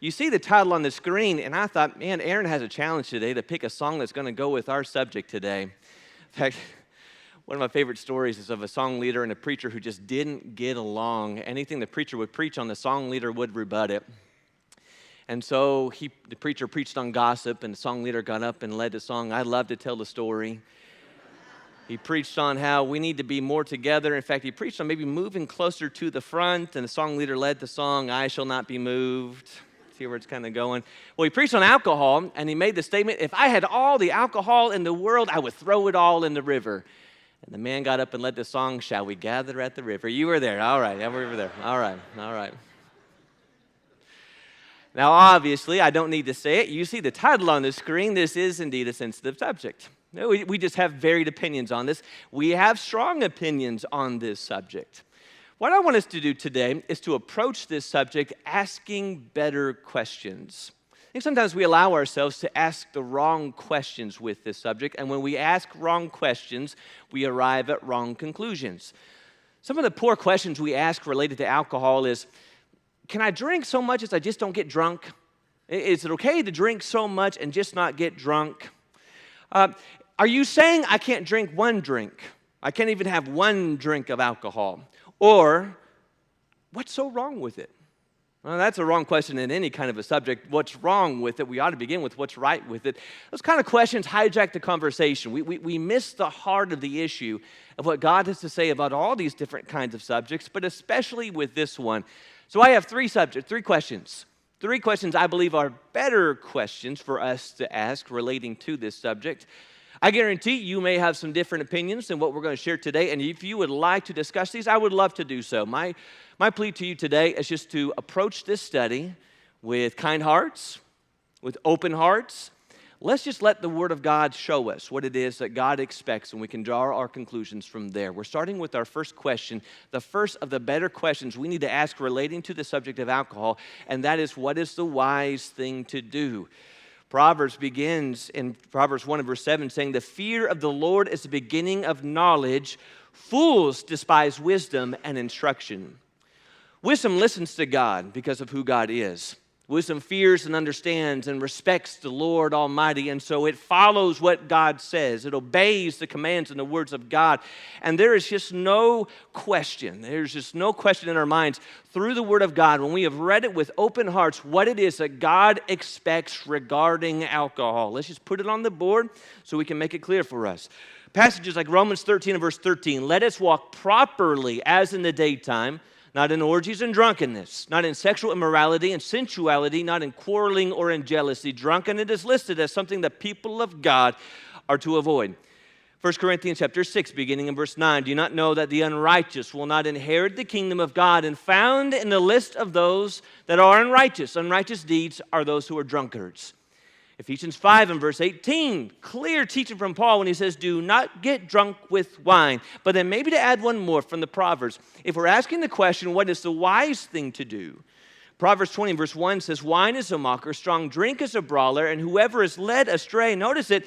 You see the title on the screen, and I thought, man, Aaron has a challenge today to pick a song that's going to go with our subject today. In fact, one of my favorite stories is of a song leader and a preacher who just didn't get along. Anything the preacher would preach on, the song leader would rebut it. And so the preacher preached on gossip, and the song leader got up and led the song, "I Love to Tell the Story." He preached on how we need to be more together. In fact, he preached on maybe moving closer to the front, and the song leader led the song, "I Shall Not Be Moved." See where it's kind of going? Well, he preached on alcohol, and he made the statement, "If I had all the alcohol in the world, I would throw it all in the river." And the man got up and led the song, "Shall We Gather at the River?" You were there. All right. Yeah, we were there. All right. Now, obviously, I don't need to say it. You see the title on the screen. This is indeed a sensitive subject. We just have varied opinions on this. We have strong opinions on this subject. What I want us to do today is to approach this subject asking better questions. I think sometimes we allow ourselves to ask the wrong questions with this subject, and when we ask wrong questions, we arrive at wrong conclusions. Some of the poor questions we ask related to alcohol is, can I drink so much as I just don't get drunk? Is it okay to drink so much and just not get drunk? Are you saying I can't drink one drink? I can't even have one drink of alcohol. Or, what's so wrong with it? Well, that's a wrong question in any kind of a subject. What's wrong with it? We ought to begin with what's right with it. Those kind of questions hijack the conversation. We miss the heart of the issue of what God has to say about all these different kinds of subjects, but especially with this one. So I have three questions. Three questions I believe are better questions for us to ask relating to this subject. I guarantee you may have some different opinions than what we're going to share today, and if you would like to discuss these, I would love to do so. My plea to you today is just to approach this study with kind hearts, with open hearts. Let's just let the Word of God show us what it is that God expects, and we can draw our conclusions from there. We're starting with our first question, the first of the better questions we need to ask relating to the subject of alcohol, and that is, what is the wise thing to do? Proverbs begins in Proverbs 1 and verse 7 saying, "The fear of the Lord is the beginning of knowledge. Fools despise wisdom and instruction." Wisdom listens to God because of who God is. Wisdom fears and understands and respects the Lord Almighty, and so it follows what God says. It obeys the commands and the words of God. And there is just no question. There's just no question in our minds through the Word of God, when we have read it with open hearts, what it is that God expects regarding alcohol. Let's just put it on the board so we can make it clear for us. Passages like Romans 13 and verse 13, "Let us walk properly as in the daytime, not in orgies and drunkenness, not in sexual immorality and sensuality, not in quarreling or in jealousy." Drunkenness is listed as something that people of God are to avoid. 1 Corinthians chapter 6, beginning in verse 9, "Do you not know that the unrighteous will not inherit the kingdom of God? And found in the list of those that are unrighteous deeds are those who are drunkards." Ephesians 5 and verse 18, clear teaching from Paul when he says, "Do not get drunk with wine." But then maybe to add one more from the Proverbs, if we're asking the question, what is the wise thing to do? Proverbs 20 and verse 1 says, "Wine is a mocker, strong drink is a brawler, and whoever is led astray," notice it,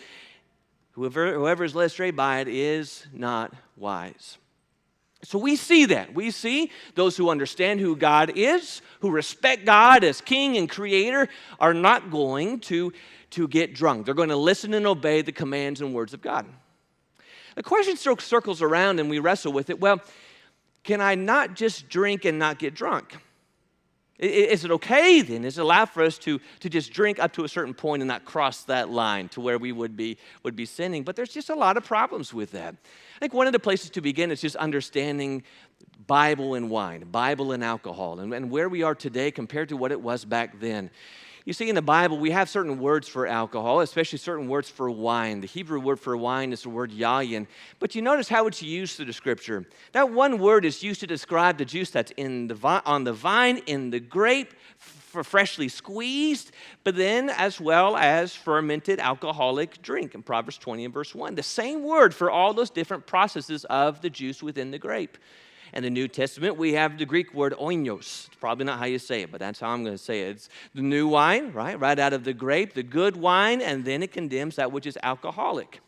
whoever is led astray by it is not wise. So we see that. We see those who understand who God is, who respect God as King and Creator, are not going to get drunk. They're going to listen and obey the commands and words of God. The question still circles around and we wrestle with it. Well, can I not just drink and not get drunk? Is it okay then? Is it allowed for us to just drink up to a certain point and not cross that line to where we would be sinning? But there's just a lot of problems with that. I think one of the places to begin is just understanding Bible and wine, Bible and alcohol, and where we are today compared to what it was back then. You see, in the Bible, we have certain words for alcohol, especially certain words for wine. The Hebrew word for wine is the word yayin. But you notice how it's used through the Scripture. That one word is used to describe the juice that's on the vine, in the grape, for freshly squeezed, but then as well as fermented alcoholic drink in Proverbs 20 and verse 1. The same word for all those different processes of the juice within the grape. In the New Testament, we have the Greek word oinos. It's probably not how you say it, but that's how I'm going to say it. It's the new wine, right out of the grape, the good wine, and then it condemns that which is alcoholic.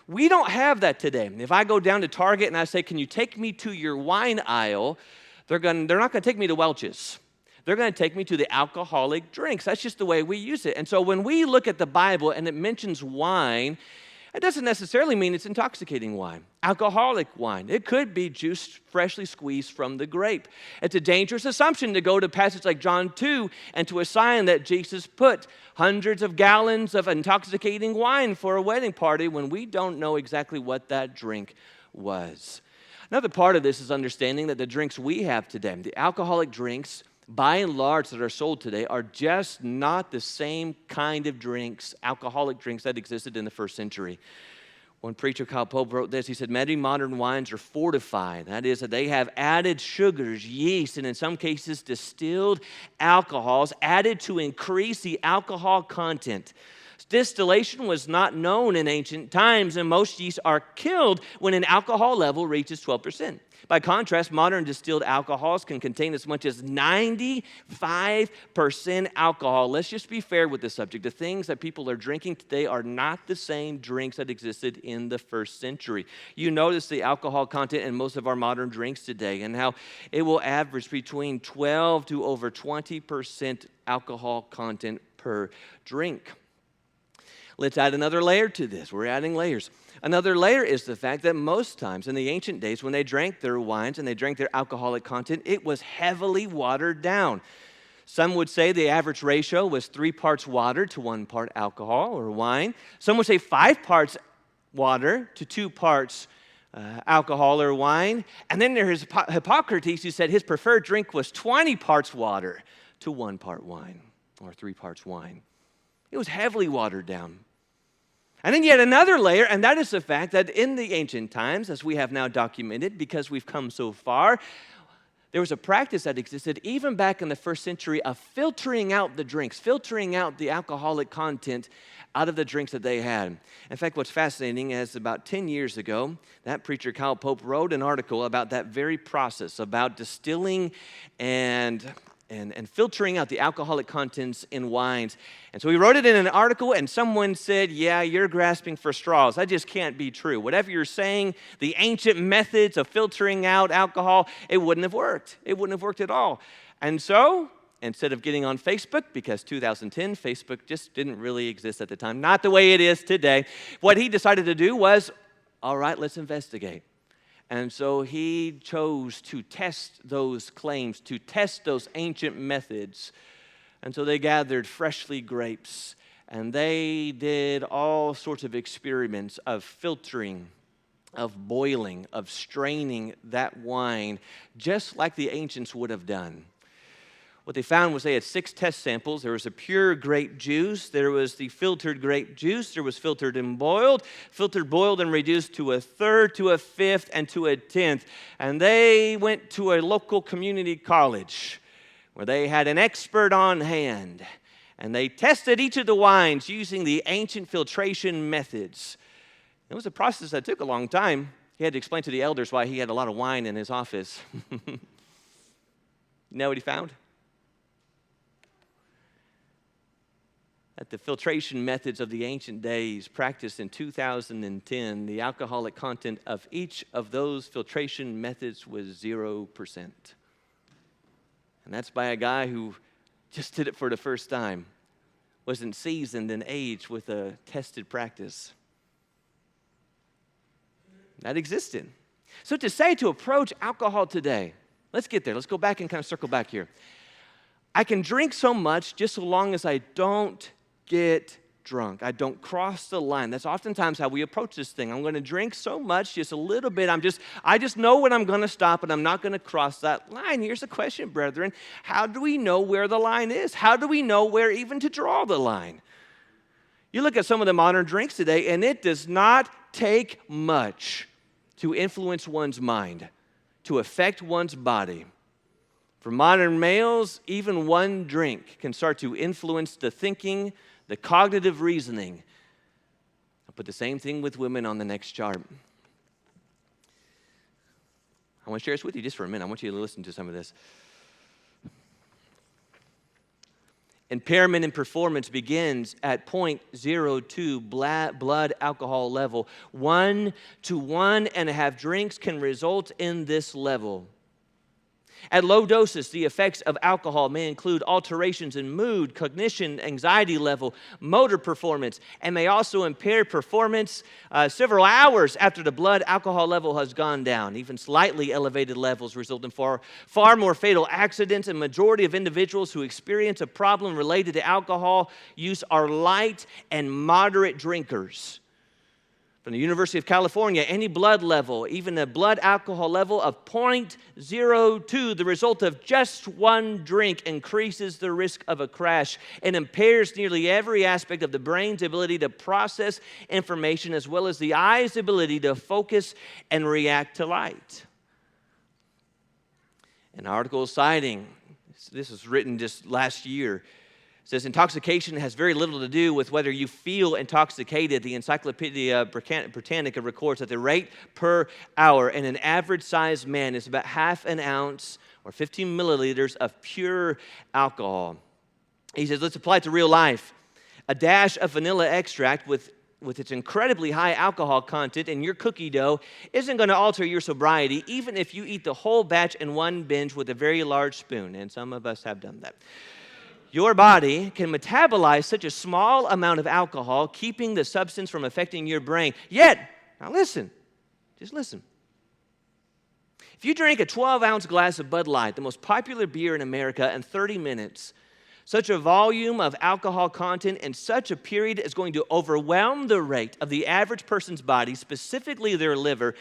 We don't have that today. If I go down to Target and I say, "Can you take me to your wine aisle?" they're not going to take me to Welch's. They're going to take me to the alcoholic drinks. That's just the way we use it. And so when we look at the Bible and it mentions wine, it doesn't necessarily mean it's intoxicating wine, alcoholic wine. It could be juice freshly squeezed from the grape. It's a dangerous assumption to go to a passage like John 2 and to assign that Jesus put hundreds of gallons of intoxicating wine for a wedding party when we don't know exactly what that drink was. Another part of this is understanding that the drinks we have today, the alcoholic drinks, by and large, that are sold today are just not the same kind of drinks, alcoholic drinks that existed in the first century. One preacher, Kyle Pope, wrote this. He said, many modern wines are fortified. That is, that they have added sugars, yeast, and in some cases distilled alcohols added to increase the alcohol content. Distillation was not known in ancient times, and most yeasts are killed when an alcohol level reaches 12%. By contrast, modern distilled alcohols can contain as much as 95% alcohol. Let's just be fair with this subject. The things that people are drinking today are not the same drinks that existed in the first century. You notice the alcohol content in most of our modern drinks today and how it will average between 12 to over 20% alcohol content per drink. Let's add another layer to this. We're adding layers. Another layer is the fact that most times in the ancient days when they drank their wines and they drank their alcoholic content, it was heavily watered down. Some would say the average ratio was 3 parts water to 1 part alcohol or wine. Some would say 5 parts water to 2 parts alcohol or wine. And then there's Hippocrates who said his preferred drink was 20 parts water to 1 part wine or 3 parts wine. It was heavily watered down. And then yet another layer, and that is the fact that in the ancient times, as we have now documented, because we've come so far, there was a practice that existed even back in the first century of filtering out the drinks, filtering out the alcoholic content out of the drinks that they had. In fact, what's fascinating is about 10 years ago, that preacher Kyle Pope wrote an article about that very process, about distilling and filtering out the alcoholic contents in wines. And so he wrote it in an article, and someone said, yeah, you're grasping for straws. That just can't be true. Whatever you're saying, the ancient methods of filtering out alcohol, it wouldn't have worked. It wouldn't have worked at all. And so, instead of getting on Facebook, because 2010, Facebook just didn't really exist at the time, not the way it is today, what he decided to do was, all right, let's investigate. And so he chose to test those claims, to test those ancient methods. And so they gathered freshly grapes, and they did all sorts of experiments of filtering, of boiling, of straining that wine, just like the ancients would have done. What they found was they had 6 test samples. There was a pure grape juice. There was the filtered grape juice. There was filtered, boiled, and reduced to 1/3, to 1/5, and to 1/10. And they went to a local community college where they had an expert on hand. And they tested each of the wines using the ancient filtration methods. It was a process that took a long time. He had to explain to the elders why he had a lot of wine in his office. You know what he found? That the filtration methods of the ancient days practiced in 2010, the alcoholic content of each of those filtration methods was 0%. And that's by a guy who just did it for the first time, wasn't seasoned and aged with a tested practice. That existed. So to approach alcohol today, let's get there. Let's go back and kind of circle back here. I can drink so much just so long as I don't get drunk. I don't cross the line. That's oftentimes how we approach this thing. I'm going to drink so much, just a little bit. I just know when I'm going to stop, and I'm not going to cross that line. Here's the question, brethren. How do we know where the line is? How do we know where even to draw the line? You look at some of the modern drinks today, and it does not take much to influence one's mind, to affect one's body. For modern males, even one drink can start to influence the thinking, the cognitive reasoning. I'll put the same thing with women on the next chart. I want to share this with you just for a minute. I want you to listen to some of this. Impairment in performance begins at 0.02 blood alcohol level. 1 to 1.5 drinks can result in this level. At low doses, the effects of alcohol may include alterations in mood, cognition, anxiety level, motor performance, and may also impair performance several hours after the blood alcohol level has gone down. Even slightly elevated levels result in far more fatal accidents, and majority of individuals who experience a problem related to alcohol use are light and moderate drinkers. From the University of California, any blood level, even a blood alcohol level of 0.02, the result of just one drink increases the risk of a crash and impairs nearly every aspect of the brain's ability to process information, as well as the eye's ability to focus and react to light. An article citing, this was written just last year, says intoxication has very little to do with whether you feel intoxicated. The Encyclopedia Britannica records that the rate per hour in an average-sized man is about half an ounce or 15 milliliters of pure alcohol. He says, let's apply it to real life. A dash of vanilla extract with its incredibly high alcohol content in your cookie dough isn't going to alter your sobriety, even if you eat the whole batch in one binge with a very large spoon, and some of us have done that. Your body can metabolize such a small amount of alcohol, keeping the substance from affecting your brain. Yet, now listen, just listen. If you drink a 12-ounce glass of Bud Light, the most popular beer in America, in 30 minutes, such a volume of alcohol content in such a period is going to overwhelm the rate of the average person's body, specifically their liver,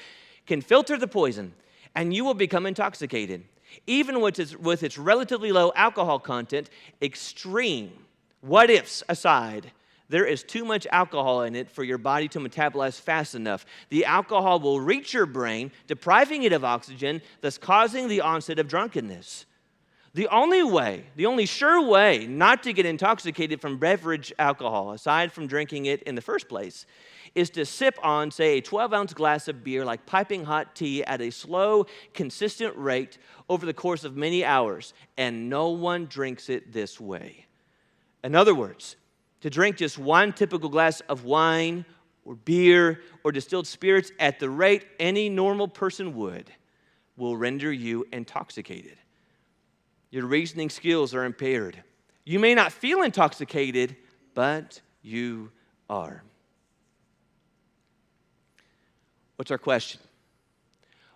can filter the poison, and you will become intoxicated. Even with its relatively low alcohol content, extreme what-ifs aside, there is too much alcohol in it for your body to metabolize fast enough. The alcohol will reach your brain, depriving it of oxygen, thus causing the onset of drunkenness. The only sure way not to get intoxicated from beverage alcohol, aside from drinking it in the first place, is to sip on, say, a 12-ounce glass of beer like piping hot tea at a slow, consistent rate over the course of many hours, and no one drinks it this way. In other words, to drink just one typical glass of wine or beer or distilled spirits at the rate any normal person would will render you intoxicated. Your reasoning skills are impaired. You may not feel intoxicated, but you are. What's our question?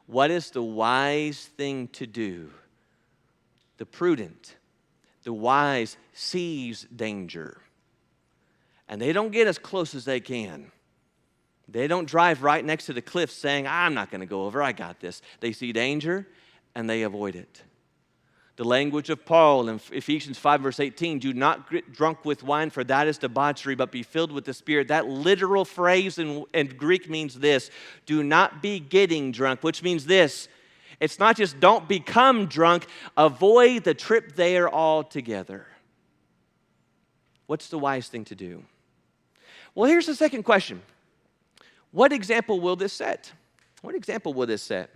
What is the wise thing to do? The prudent, the wise sees danger, and they don't get as close as they can. They don't drive right next to the cliff saying, I'm not going to go over, I got this. They see danger, and they avoid it. The language of Paul in Ephesians 5, verse 18, do not get drunk with wine, for that is debauchery, but be filled with the Spirit. That literal phrase in Greek means this: do not be getting drunk, which means this. It's not just don't become drunk, avoid the trip there altogether. What's the wise thing to do? Well, here's the second question. What example will this set? What example will this set?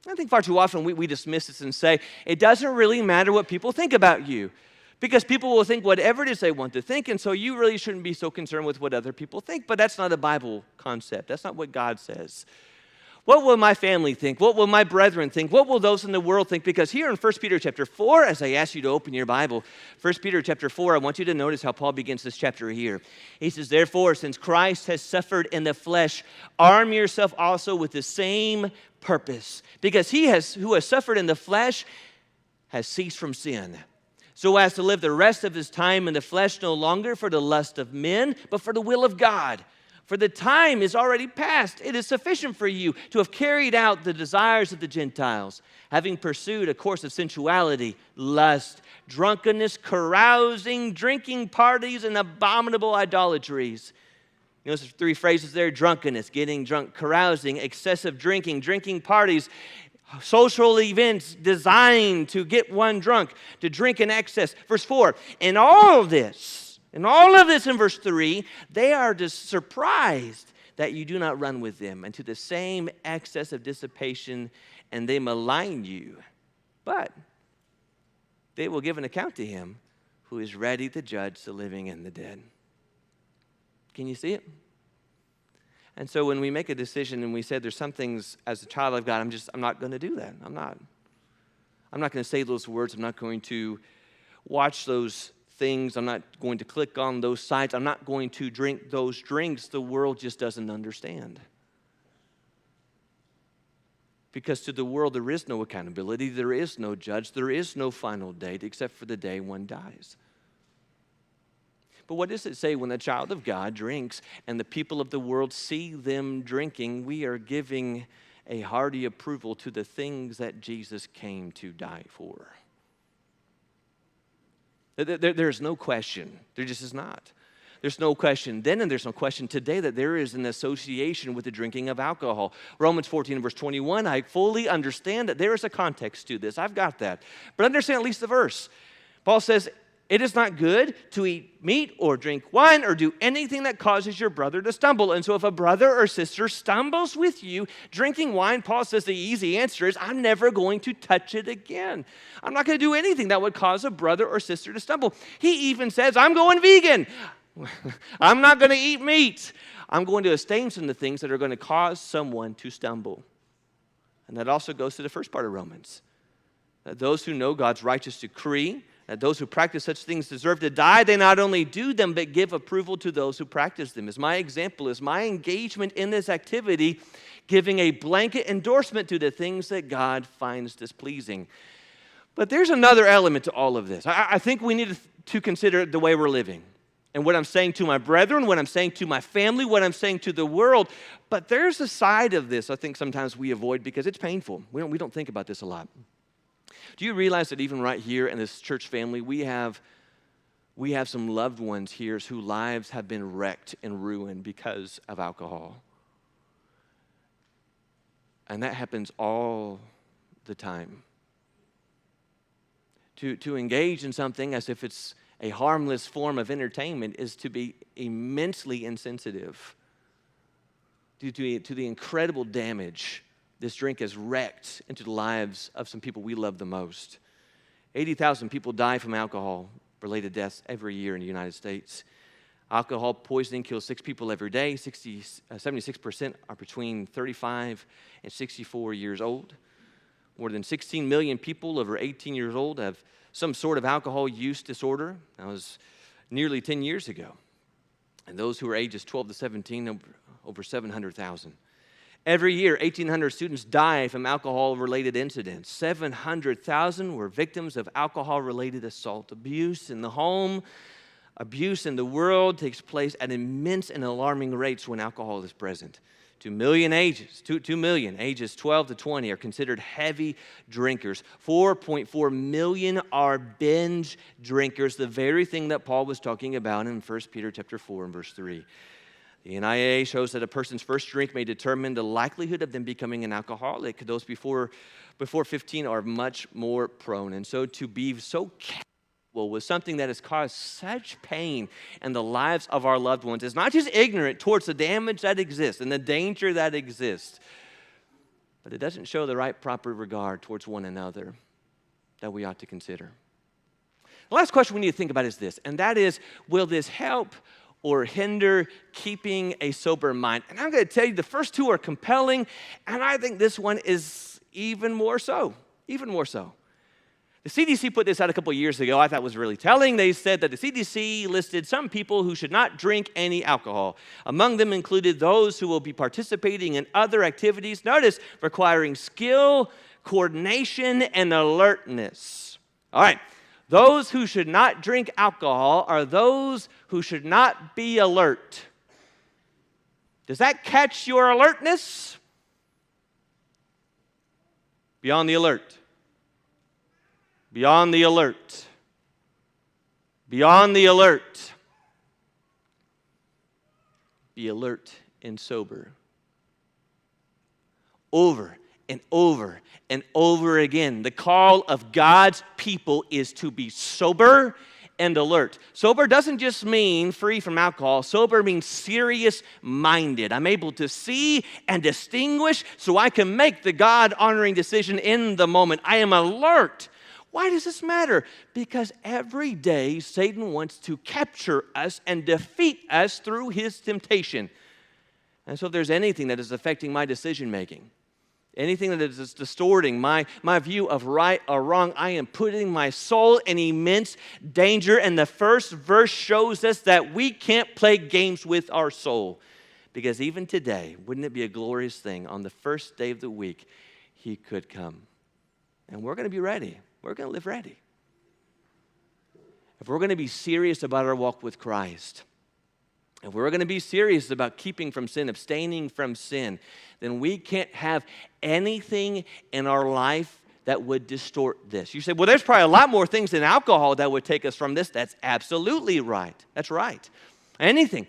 I think far too often we dismiss this and say, it doesn't really matter what people think about you, because people will think whatever it is they want to think, and so you really shouldn't be so concerned with what other people think. But that's not a Bible concept. That's not what God says. What will my family think? What will my brethren think? What will those in the world think? Because here in 1 Peter chapter 4, as I ask you to open your Bible, 1 Peter chapter 4, I want you to notice how Paul begins this chapter here. He says, therefore, since Christ has suffered in the flesh, arm yourself also with the same purpose. Because who has suffered in the flesh has ceased from sin, so as to live the rest of his time in the flesh no longer for the lust of men, but for the will of God. For the time is already past. It is sufficient for you to have carried out the desires of the Gentiles, having pursued a course of sensuality, lust, drunkenness, carousing, drinking parties, and abominable idolatries. You know, there's three phrases there: drunkenness, getting drunk; carousing, excessive drinking; drinking parties, social events designed to get one drunk, to drink in excess. Verse 4, in all of this in verse 3, they are just surprised that you do not run with them into the same excess of dissipation, and they malign you. But they will give an account to him who is ready to judge the living and the dead. Can you see it? And so when we make a decision and we say there's some things as a child of God, I'm not going to do that. I'm I'm not going to say those words. I'm not going to watch those things. I'm not going to click on those sites. I'm not going to drink those drinks the world just doesn't understand. Because to the world, there is no accountability. There is no judge. There is no final date except for the day one dies. But what does it say when a child of God drinks and the people of the world see them drinking? We are giving a hearty approval to the things that Jesus came to die for. There's no question. There just is not. There's no question then, and there's no question today that there is an association with the drinking of alcohol. Romans 14 verse 21, I fully understand that there is a context to this. I've got that. But understand at least the verse. Paul says, it is not good to eat meat or drink wine or do anything that causes your brother to stumble. And so if a brother or sister stumbles with you drinking wine, Paul says the easy answer is, I'm never going to touch it again. I'm not going to do anything that would cause a brother or sister to stumble. He even says, I'm going vegan. I'm not going to eat meat. I'm going to abstain from the things that are going to cause someone to stumble. And that also goes to the first part of Romans. That those who know God's righteous decree, that those who practice such things deserve to die, they not only do them, but give approval to those who practice them. As my example, is my engagement in this activity giving a blanket endorsement to the things that God finds displeasing. But there's another element to all of this. I think we need to consider the way we're living. And what I'm saying to my brethren, what I'm saying to my family, what I'm saying to the world. But there's a side of this I think sometimes we avoid because it's painful. We don't think about this a lot. Do you realize that even right here in this church family, we have some loved ones here whose lives have been wrecked and ruined because of alcohol? And that happens all the time. To engage in something as if it's a harmless form of entertainment is to be immensely insensitive due to the incredible damage this drink has wrecked into the lives of some people we love the most. 80,000 people die from alcohol-related deaths every year in the United States. Alcohol poisoning kills 6 people every day. 76% are between 35 and 64 years old. More than 16 million people over 18 years old have some sort of alcohol use disorder. That was nearly 10 years ago. And those who are ages 12 to 17, over 700,000. Every year, 1,800 students die from alcohol-related incidents. 700,000 were victims of alcohol-related assault. Abuse in the home, abuse in the world takes place at immense and alarming rates when alcohol is present. 2 million ages 12 to 20 are considered heavy drinkers. 4.4 million are binge drinkers, the very thing that Paul was talking about in 1 Peter chapter 4 and verse 3. The NIA shows that a person's first drink may determine the likelihood of them becoming an alcoholic. Those before 15 are much more prone. And so to be so careful with something that has caused such pain in the lives of our loved ones is not just ignorant towards the damage that exists and the danger that exists, but it doesn't show the right proper regard towards one another that we ought to consider. The last question we need to think about is this, and that is, will this help or hinder keeping a sober mind? And I'm going to tell you, the first two are compelling, and I think this one is even more so. The CDC put this out a couple years ago. I thought it was really telling. They said that the CDC listed some people who should not drink any alcohol. Among them included those who will be participating in other activities, notice, requiring skill, coordination, and alertness. All right. Those who should not drink alcohol are those who should not be alert. Does that catch your alertness? Be on the alert. Be on the alert. Be on the alert. Be alert and sober. Over and over and over again, the call of God's people is to be sober and alert. Sober doesn't just mean free from alcohol. Sober means serious-minded. I'm able to see and distinguish so I can make the God-honoring decision in the moment. I am alert. Why does this matter? Because every day Satan wants to capture us and defeat us through his temptation. And so if there's anything that is affecting my decision-making, anything that is distorting my view of right or wrong, I am putting my soul in immense danger. And the first verse shows us that we can't play games with our soul. Because even today, wouldn't it be a glorious thing on the first day of the week, he could come. And we're going to be ready. We're going to live ready. If we're going to be serious about our walk with Christ, if we're going to be serious about keeping from sin, abstaining from sin, then we can't have anything in our life that would distort this. You say, well, there's probably a lot more things than alcohol that would take us from this. That's absolutely right. That's right. Anything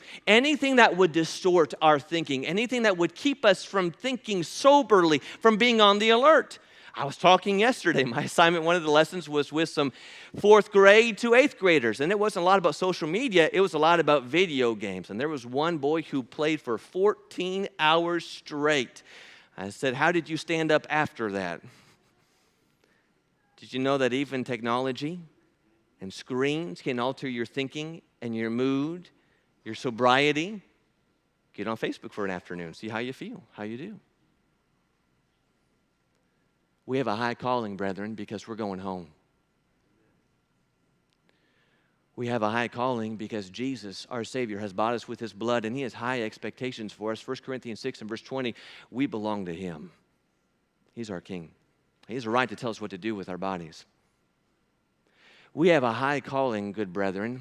that would distort our thinking, anything that would keep us from thinking soberly, from being on the alert. I was talking yesterday, my assignment, one of the lessons was with some 4th grade to 8th graders, and it wasn't a lot about social media, it was a lot about video games. And there was one boy who played for 14 hours straight. I said, how did you stand up after that? Did you know that even technology and screens can alter your thinking and your mood, your sobriety? Get on Facebook for an afternoon, see how you feel, how you do. We have a high calling, brethren, because we're going home. We have a high calling because Jesus, our Savior, has bought us with his blood, and he has high expectations for us. 1 Corinthians 6 and verse 20, we belong to him. He's our King. He has a right to tell us what to do with our bodies. We have a high calling, good brethren,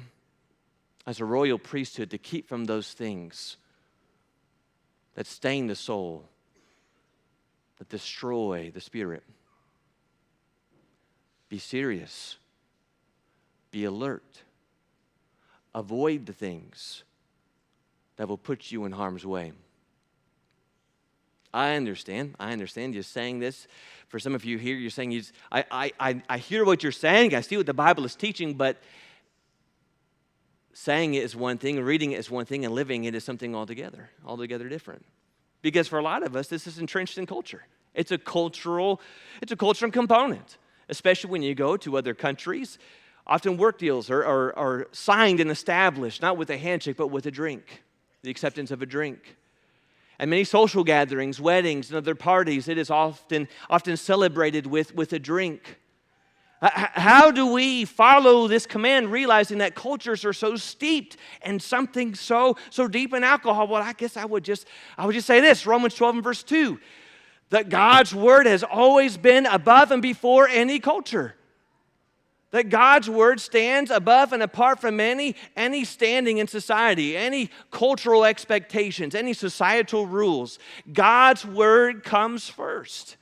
as a royal priesthood to keep from those things that stain the soul, that destroy the spirit. Be serious. Be alert. Avoid the things that will put you in harm's way. I understand you saying this. For some of you here, you're saying, I hear what you're saying, I see what the Bible is teaching, but saying it is one thing, reading it is one thing, and living it is something altogether different. Because for a lot of us, this is entrenched in culture. It's a cultural component, especially when you go to other countries. Often work deals are signed and established, not with a handshake, but with a drink, the acceptance of a drink. And many social gatherings, weddings, and other parties, it is often celebrated with a drink. How do we follow this command, realizing that cultures are so steeped in something so deep in alcohol? Well, I guess I would just say this, Romans 12 and verse 2, that God's word has always been above and before any culture. That God's word stands above and apart from any standing in society, any cultural expectations, any societal rules. God's word comes first.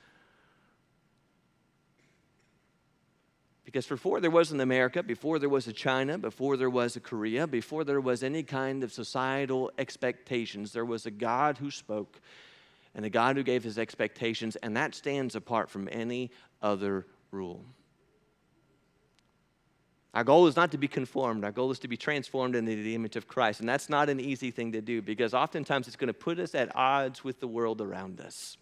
Because before there was an America, before there was a China, before there was a Korea, before there was any kind of societal expectations, there was a God who spoke and a God who gave his expectations, and that stands apart from any other rule. Our goal is not to be conformed. Our goal is to be transformed into the image of Christ, and that's not an easy thing to do because oftentimes it's going to put us at odds with the world around us.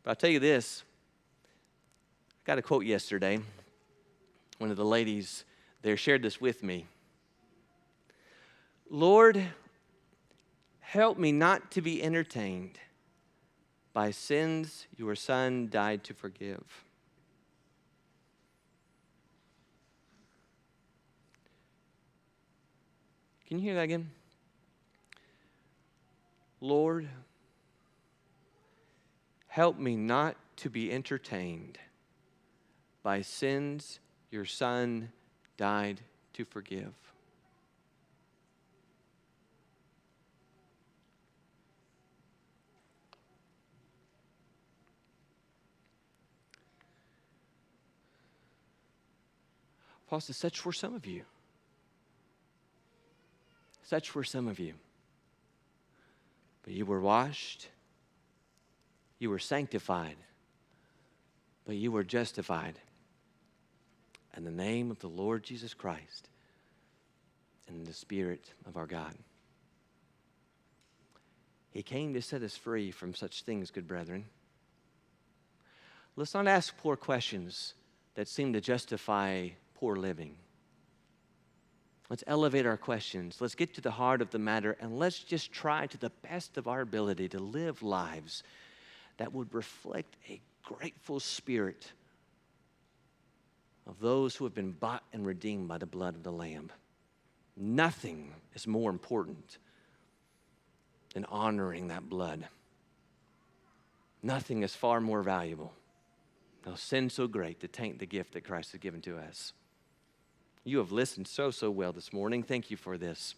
But I'll tell you this. I got a quote yesterday. One of the ladies there shared this with me. Lord, help me not to be entertained by sins your Son died to forgive. Can you hear that again? Lord, help me not to be entertained by sins your Son died to forgive. Paul says, such for some of you. Such for some of you. But you were washed, you were sanctified, but you were justified in the name of the Lord Jesus Christ and in the Spirit of our God. He came to set us free from such things, good brethren. Let's not ask poor questions that seem to justify poor living. Let's elevate our questions. Let's get to the heart of the matter, and let's just try to the best of our ability to live lives that would reflect a grateful spirit of those who have been bought and redeemed by the blood of the Lamb. Nothing is more important than honoring that blood. Nothing is far more valuable. No sin so great to taint the gift that Christ has given to us. You have listened so well this morning. Thank you for this.